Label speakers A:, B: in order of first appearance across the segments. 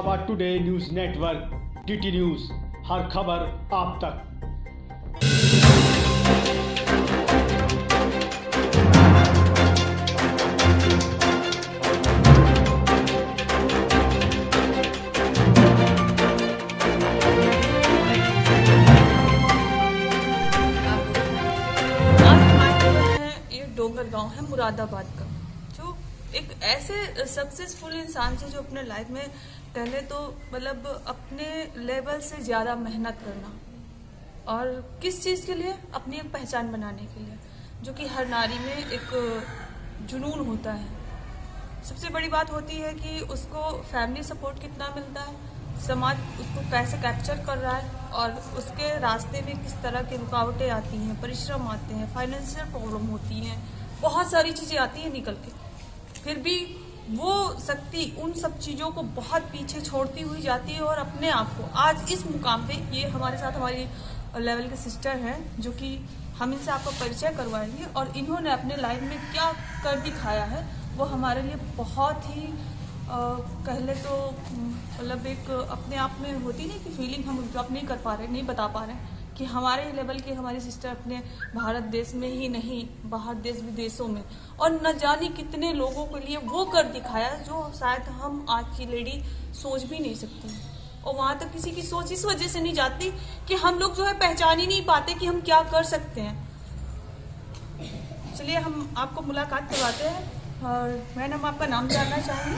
A: बाबा today news network TT news, हर खबर आप तक।
B: डोंगर गांव है मुरादाबाद का, जो एक ऐसे सक्सेसफुल इंसान से जो अपने लाइफ में पहले तो मतलब अपने लेवल से ज्यादा मेहनत करना, और किस चीज के लिए, अपनी एक पहचान बनाने के लिए, जो कि हर नारी में एक जुनून होता है। सबसे बड़ी बात होती है कि उसको फैमिली सपोर्ट कितना मिलता है, समाज उसको कैसे कैप्चर कर रहा है, और उसके रास्ते में किस तरह की रुकावटें आती हैं, परिश्रम आते हैं, फाइनेंशियल प्रॉब्लम होती हैं, बहुत सारी चीजें आती हैं निकल के, फिर भी वो शक्ति उन सब चीजों को बहुत पीछे छोड़ती हुई जाती है और अपने आप को आज इस मुकाम पे, ये हमारे साथ हमारी लेवल के सिस्टर हैं जो कि हम इनसे आपका परिचय करवाएंगे, और इन्होंने अपने लाइफ में क्या कर दिखाया है वो हमारे लिए बहुत ही पहले तो मतलब एक अपने आप में होती नहीं कि फीलिंग हम ड्रॉप नहीं कर पा रहे, नहीं बता पा रहे कि हमारे लेवल के हमारी सिस्टर अपने भारत देश में ही नहीं, बाहर देश विदेशों में और न जाने कितने लोगों के लिए वो कर दिखाया जो शायद हम आज की लेडी सोच भी नहीं सकती। और वहां तक किसी की सोच इस वजह से नहीं जाती कि हम लोग जो है पहचान ही नहीं पाते कि हम क्या कर सकते हैं। चलिए हम आपको मुलाकात करवाते हैं, और मैडम आपका नाम जानना चाहूँगी।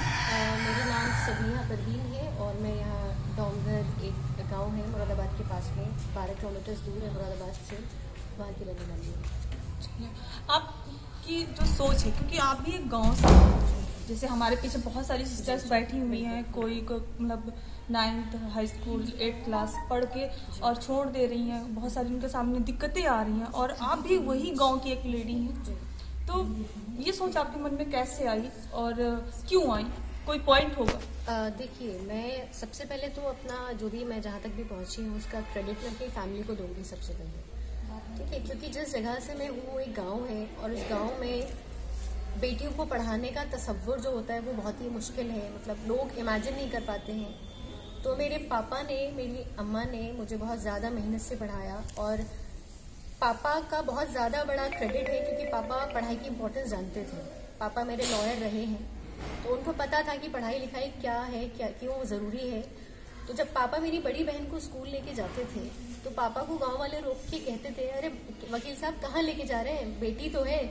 C: मेरा नाम सबीना परवीन है और मैं यहाँ डोंगर एक गांव है मुरादाबाद के पास में, 12 किलोमीटर दूर है मुरादाबाद से, वहाँ की रहने वाली है।
B: आपकी जो सोच है, क्योंकि आप भी एक गांव से हैं, जैसे हमारे पीछे बहुत सारी सिस्टर्स बैठी हुई हैं, कोई मतलब 9th high school 8th class पढ़ के और छोड़ दे रही हैं, बहुत सारी उनके सामने दिक्कतें आ रही हैं, और आप भी वही गाँव की एक लेडी हैं। तो ये सोच आपके मन में कैसे आई और क्यों आई, कोई पॉइंट होगा?
C: देखिए, मैं सबसे पहले तो अपना जो भी मैं जहाँ तक भी पहुँची हूँ उसका क्रेडिट मैं अपनी फैमिली को दूंगी सबसे पहले, ठीक है, क्योंकि जिस जगह से मैं हूँ वो एक गांव है, और उस गांव में बेटियों को पढ़ाने का तसव्वुर जो होता है वो बहुत ही मुश्किल है, मतलब लोग इमेजिन नहीं कर पाते हैं। तो मेरे पापा ने, मेरी अम्मा ने मुझे बहुत ज़्यादा मेहनत से पढ़ाया, और पापा का बहुत ज़्यादा बड़ा क्रेडिट है क्योंकि पापा पढ़ाई की इम्पोर्टेंस जानते थे। पापा मेरे लॉयर रहे हैं, तो उनको पता था कि पढ़ाई लिखाई क्या है, क्या क्यों ज़रूरी है। तो जब पापा मेरी बड़ी बहन को स्कूल लेके जाते थे तो पापा को गांव वाले रोक के कहते थे, अरे वकील साहब कहाँ लेके जा रहे हैं, बेटी तो है,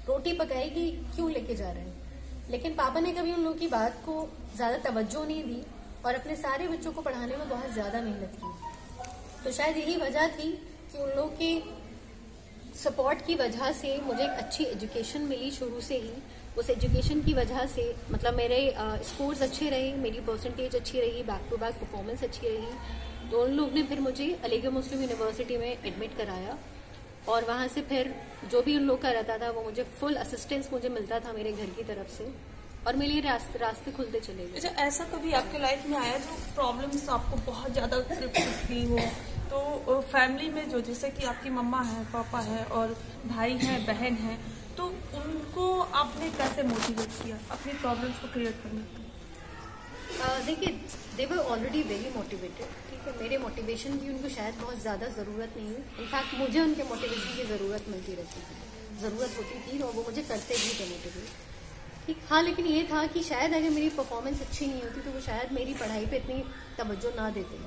C: रोटी पकाएगी, क्यों लेके जा रहे हैं। लेकिन पापा ने कभी उन लोगों की बात को ज़्यादा तवज्जो नहीं दी और अपने सारे बच्चों को पढ़ाने में बहुत ज़्यादा मेहनत की। तो शायद यही वजह थी कि उन लोगों की सपोर्ट की वजह से मुझे एक अच्छी एजुकेशन मिली शुरू से ही। उस एजुकेशन की वजह से मतलब मेरे स्कोर्स अच्छे रहे, मेरी परसेंटेज अच्छी रही, बैक टू बैक परफॉर्मेंस अच्छी रही। तो उन लोग ने फिर मुझे अलीगढ़ मुस्लिम यूनिवर्सिटी में एडमिट कराया, और वहाँ से फिर जो भी उन लोग का रहता था वो मुझे फुल असिस्टेंस मुझे मिलता था मेरे घर की तरफ से, और मेरे लिए रास्ते खुलते चले गए।
B: अच्छा, ऐसा कभी आपके लाइफ में आया जो प्रॉब्लम्स आपको बहुत ज़्यादा थी हो, तो फैमिली में जो जैसे कि आपकी मम्मा है, पापा है और भाई हैं, बहन है, तो उनको आपने कैसे मोटिवेट किया अपनी प्रॉब्लम्स को क्लियर करने के लिए?
C: देखिए, दे वर ऑलरेडी वेरी मोटिवेटेड, ठीक है, मेरे मोटिवेशन की उनको शायद बहुत ज़्यादा ज़रूरत नहीं है। इनफैक्ट मुझे उनके मोटिवेशन की ज़रूरत मिलती रहती थी, ज़रूरत होती थी, और वो मुझे करते भी थे मोटिवेट, ठीक। हाँ, लेकिन ये था कि शायद अगर मेरी परफॉर्मेंस अच्छी नहीं होती तो वो शायद मेरी पढ़ाई पे इतनी तवज्जो ना देते।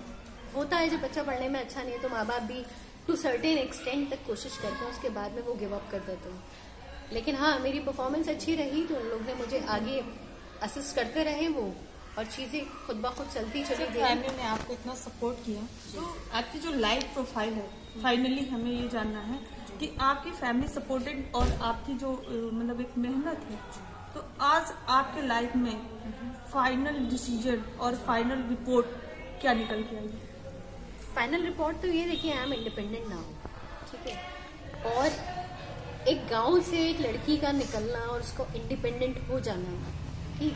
C: होता है जब बच्चा पढ़ने में अच्छा नहीं है तो माँ बाप भी टू सर्टेन एक्सटेंट तक कोशिश करते हैं, उसके बाद में वो गिव अप कर देते हैं। लेकिन हाँ, मेरी परफॉर्मेंस अच्छी रही तो उन लोग ने मुझे आगे असिस्ट करते रहे वो, और चीज़ें खुद ब खुद चलती चली गई।
B: फैमिली ने आपको इतना सपोर्ट किया, तो आपकी जो लाइफ प्रोफाइल है, फाइनली हमें ये जानना है कि आपकी फैमिली सपोर्टेड और आपकी जो मतलब एक मेहनत है, तो आज आपके लाइफ में फाइनल डिसीजन और फाइनल रिपोर्ट क्या निकल के आई?
C: फाइनल रिपोर्ट तो ये देखिए, आई एम इंडिपेंडेंट नाउ, ठीक है, और एक गांव से एक लड़की का निकलना और उसको इंडिपेंडेंट हो जाना, ठीक,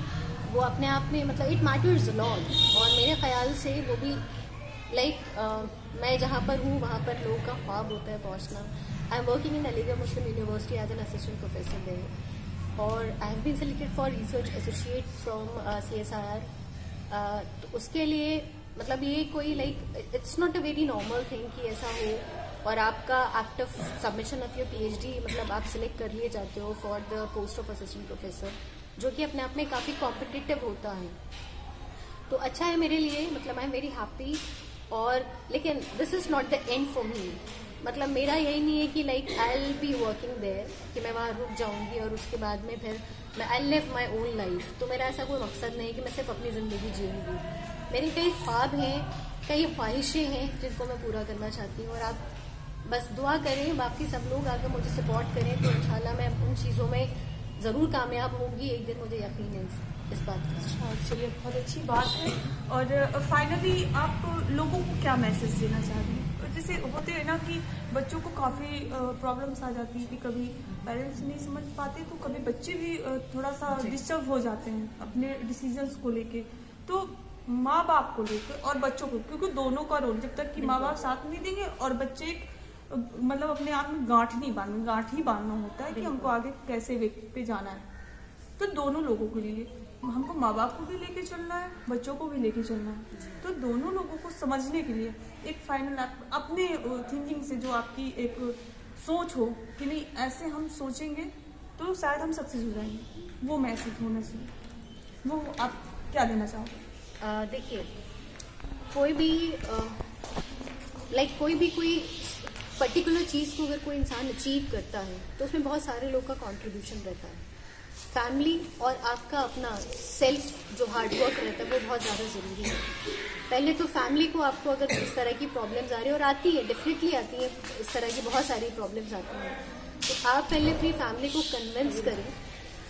C: वो अपने आप में मतलब इट मैटर्स अ लॉट। और मेरे ख्याल से वो भी मैं जहाँ पर हूँ वहाँ पर लोगों का ख्वाब होता है पहुँचना। I am working in Aligarh Muslim University as an assistant professor there, और I have been selected for research associate from CSIR तो उसके लिए मतलब ये कोई like it's not a very normal thing कि ऐसा हो, और आपका after submission of your PhD मतलब आप सिलेक्ट कर लिए जाते हो for the post of assistant professor, जो कि अपने आप में काफ़ी कॉम्पिटिटिव होता है। तो अच्छा है मेरे लिए, मतलब आई एम वेरी हैप्पी। और लेकिन this is not the end for me, मतलब मेरा यही नहीं है कि like I will be working there, कि मैं वहाँ रुक जाऊँगी और उसके बाद में फिर मैं I live my own life. तो मेरा ऐसा कोई मकसद नहीं कि मैं सिर्फ अपनी ज़िंदगी जीऊँगी। मेरे कई ख्वाब हैं, कई ख्वाहिशें हैं जिनको मैं पूरा करना चाहती हूँ, और आप बस दुआ करें, बाकी सब लोग आकर मुझे सपोर्ट करें, तो इंशाल्लाह मैं उन चीज़ों में ज़रूर कामयाब होंगी एक दिन, मुझे यकीन है इस बात का।
B: चलिए बहुत अच्छी बात है। और फाइनली आप लोगों को क्या मैसेज देना चाह रही हैं? जैसे होते हैं ना कि बच्चों को काफ़ी प्रॉब्लम्स आ जाती है कि कभी पेरेंट्स नहीं समझ पाते, तो कभी बच्चे भी थोड़ा सा डिस्टर्ब हो जाते हैं अपने डिसीजंस को लेके, तो माँ बाप को लेकर और बच्चों को, क्योंकि दोनों का रोल, जब तक कि माँ बाप साथ नहीं देंगे और बच्चे मतलब अपने आप में गांठ ही बांधना होता है कि हमको आगे कैसे वे पे जाना है। तो दोनों लोगों के लिए हमको माँ बाप को भी लेके चलना है, बच्चों को भी लेके चलना है। तो दोनों लोगों को समझने के लिए एक फाइनल अपने थिंकिंग से जो आपकी एक सोच हो कि नहीं ऐसे हम सोचेंगे तो शायद हम सक्सेस हो जाएंगे, वो मैसेज होना चाहिए, वो आप क्या देना चाहोगे?
C: देखिए, कोई भी कोई पर्टिकुलर चीज़ को अगर कोई इंसान अचीव करता है तो उसमें बहुत सारे लोग का कंट्रीब्यूशन रहता है। फैमिली और आपका अपना सेल्फ जो हार्डवर्क रहता है वो बहुत ज़्यादा ज़रूरी है। पहले तो फैमिली को आपको अगर इस तरह की प्रॉब्लम्स आ रही है, और आती है, डेफिनेटली आती है, इस तरह की बहुत सारी प्रॉब्लम्स आती हैं, तो आप पहले अपनी फैमिली को कन्विंस करें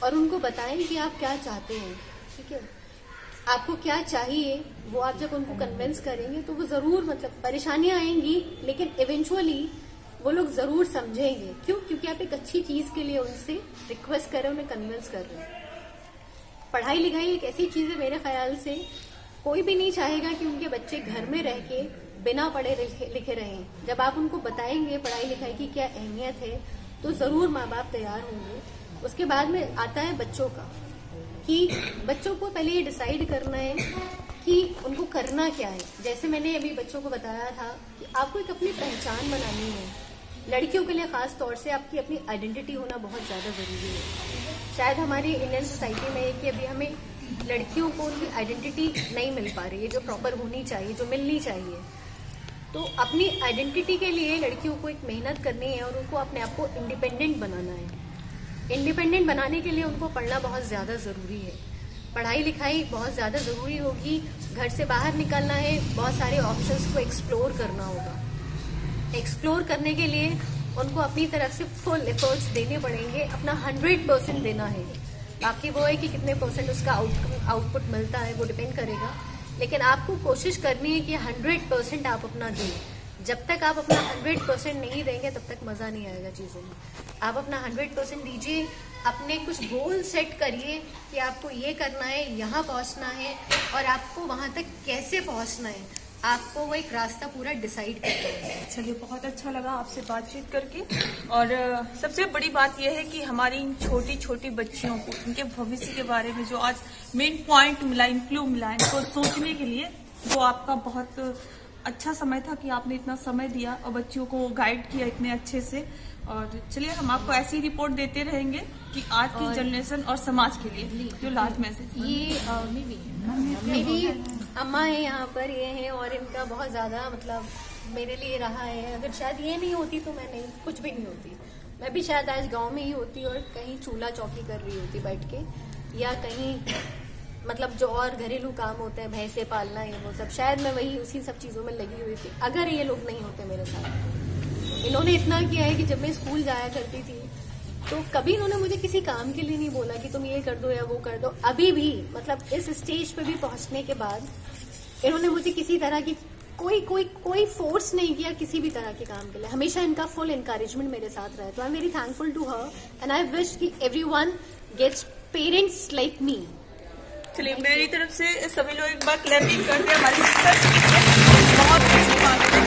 C: और उनको बताएं कि आप क्या चाहते हैं। ठीक है, आपको क्या चाहिए, वो आप जब उनको कन्विंस करेंगे तो वो ज़रूर, मतलब परेशानियां आएंगी लेकिन इवेंचुअली वो लोग ज़रूर समझेंगे। क्यों? क्योंकि आप एक अच्छी चीज़ के लिए उनसे रिक्वेस्ट कर रहे हैं, उन्हें कन्विंस कर रहे हैं। पढ़ाई लिखाई एक ऐसी चीज़ है, मेरे ख्याल से कोई भी नहीं चाहेगा कि उनके बच्चे घर में रह के बिना पढ़े लिखे रहें। जब आप उनको बताएंगे पढ़ाई लिखाई की क्या अहमियत है तो ज़रूर माँ बाप तैयार होंगे। उसके बाद में आता है बच्चों का, कि बच्चों को पहले ये डिसाइड करना है कि उनको करना क्या है। जैसे मैंने अभी बच्चों को बताया था कि आपको एक अपनी पहचान बनानी है। लड़कियों के लिए खास तौर से आपकी अपनी आइडेंटिटी होना बहुत ज़्यादा ज़रूरी है। शायद हमारी इंडियन सोसाइटी में है कि अभी हमें लड़कियों को उनकी आइडेंटिटी नहीं मिल पा रही है जो प्रॉपर होनी चाहिए, जो मिलनी चाहिए। तो अपनी आइडेंटिटी के लिए लड़कियों को एक मेहनत करनी है और उनको अपने आप को इंडिपेंडेंट बनाना है। इंडिपेंडेंट बनाने के लिए उनको पढ़ना बहुत ज़्यादा ज़रूरी है, पढ़ाई लिखाई बहुत ज़्यादा ज़रूरी होगी। घर से बाहर निकलना है, बहुत सारे ऑप्शंस को एक्सप्लोर करना होगा। एक्सप्लोर करने के लिए उनको अपनी तरफ से फुल एफर्ट्स देने पड़ेंगे, अपना 100% देना है। बाकी वो है कि कितने परसेंट उसका आउटपुट मिलता है वो डिपेंड करेगा, लेकिन आपको कोशिश करनी है कि 100% आप अपना दें। जब तक आप अपना 100% नहीं देंगे तब तक मज़ा नहीं आएगा चीज़ों में। आप अपना 100% दीजिए, अपने कुछ गोल सेट करिए कि आपको ये करना है, यहाँ पहुँचना है और आपको वहाँ तक कैसे पहुँचना है, आपको वो एक रास्ता पूरा डिसाइड करना है।
B: चलिए, बहुत अच्छा लगा आपसे बातचीत करके। और सबसे बड़ी बात यह है कि हमारी इन छोटी छोटी बच्चियों को उनके भविष्य के बारे में जो आज मेन पॉइंट मिला, क्लू मिला इनको सोचने के लिए, वो आपका बहुत अच्छा समय था कि आपने इतना समय दिया और बच्चियों को गाइड किया इतने अच्छे से। और चलिए, हम आपको ऐसी रिपोर्ट देते रहेंगे कि आज की जनरेशन और समाज के लिए जो लास्ट मैसेज।
C: ये मेरी अम्मा है यहाँ पर, ये हैं, और इनका बहुत ज़्यादा मतलब मेरे लिए रहा है। अगर शायद ये नहीं होती तो मैं नहीं, कुछ भी नहीं होती। मैं भी शायद आज गांव में ही होती और कहीं चूल्हा चौकी कर रही होती बैठ के, या कहीं मतलब जो और घरेलू काम होते हैं, भैंसे पालना, ये वो सब, शायद मैं वही उसी सब चीज़ों में लगी हुई थी अगर ये लोग नहीं होते मेरे साथ। इन्होंने इतना किया है कि जब मैं स्कूल जाया करती थी तो कभी इन्होंने मुझे किसी काम के लिए नहीं बोला कि तुम ये कर दो या वो कर दो। अभी भी मतलब इस स्टेज पे भी पहुंचने के बाद इन्होंने मुझे किसी तरह की कोई फोर्स नहीं किया किसी भी तरह के काम के लिए। हमेशा इनका फुल एनकरेजमेंट मेरे साथ रहा है। तो I am very thankful to her and I wish कि everyone gets parents like me.
B: चलिए, मेरी तरफ से सभी लोग एक बार क्लैपिंग कर दिया हमारे सिस्टर। बहुत अच्छी बात है।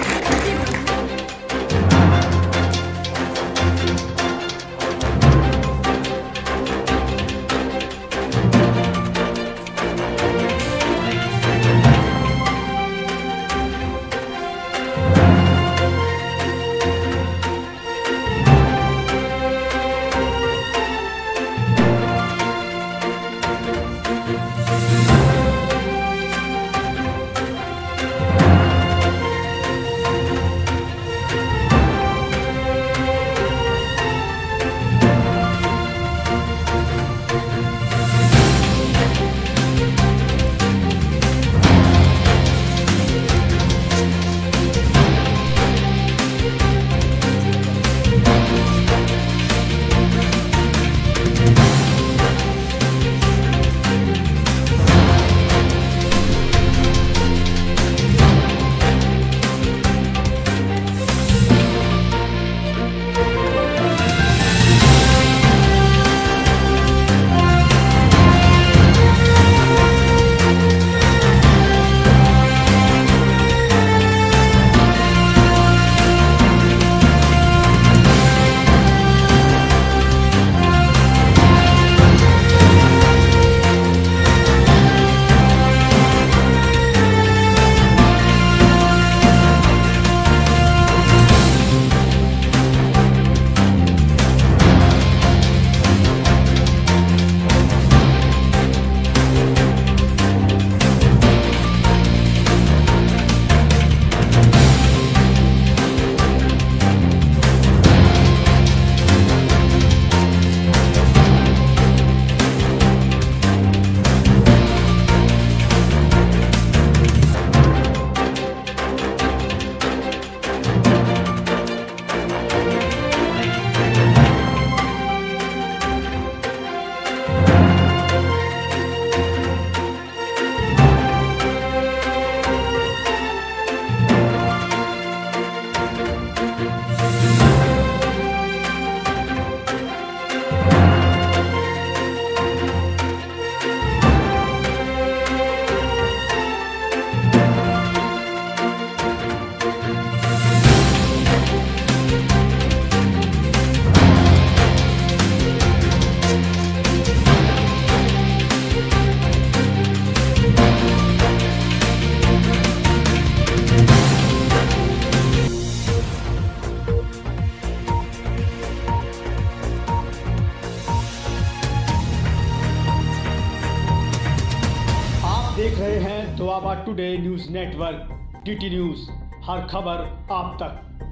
A: Today news network, TT news, हर खबर आप तक।